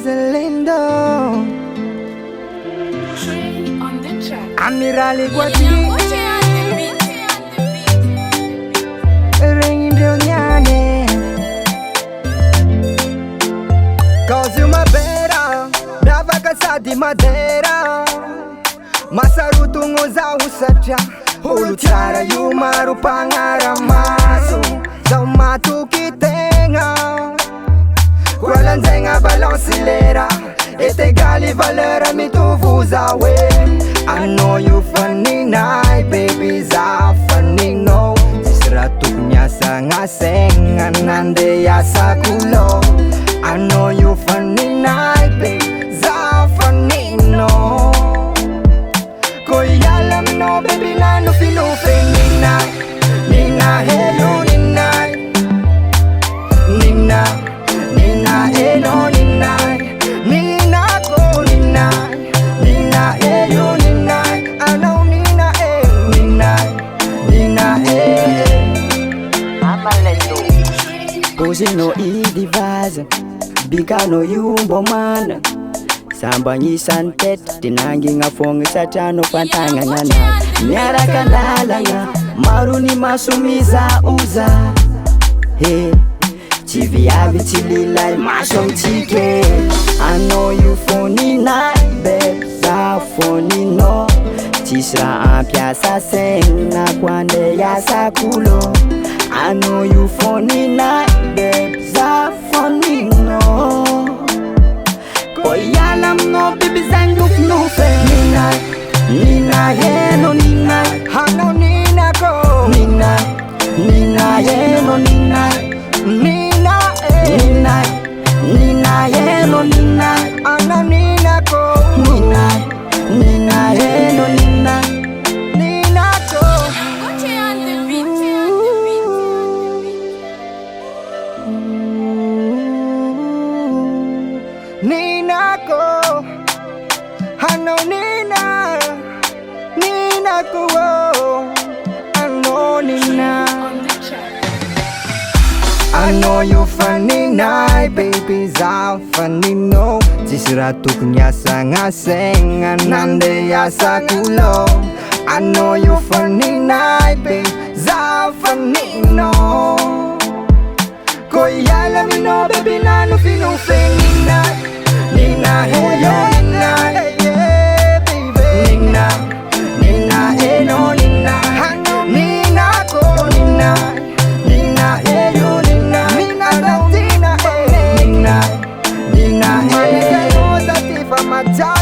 Zelindo Trey on the track. Amirali Guati Ringindo Nyane Cause you my better Dava casa di madeira Masarutu ngoza usatya Uluchara yumaru pangaramaso Zaumatu kitenga Quella nzenga balancelera Et égale valeur à mi tu vous away I know you funny night baby za funny no Sisra tuknya sanga senga nande ya sakulo I know you funny night baby za funny no Koi yalam no baby na no fino fe nina Nina hey yo nina Nina Nina hey no nina Nina ko Nina Nina hey yo Nina I know Nina hey Nina Nina hey Pose no i divise Bika no yumbo man Samba nyi santet Tinangi nga fongi satano fantanga ngana Nyara kandala nga Maruni masumiza uza Hey Chivi avi chililai mashong chike I know you funny night babe Za funny no Chisra ampia sa senga Kwande ya sakulo I know you funny night babe Za funny no Koyalam no baby zanguk no fe Nina Nina he no Nina Hano Nina ko Nina Nina he no Nina Nina hey Nina Nina he no Nina Ana Nina ko Nina Nina he no Nina Nina ko Gucci on the beat. Nina ko Hano Nina Nina ko Ano Nina On the track. I know you funny night baby za funny no Jisra tuknya sanga senga nande ya sakulo I know you funny night baby za funny no Koyala mi no baby na no fino fe Nina Nina hey yo Nina yeah baby Nina Nina hey no Nina Nina ko Nina Nina hey yo Nina Nina Nina hey Nina Nina hey Nina Nina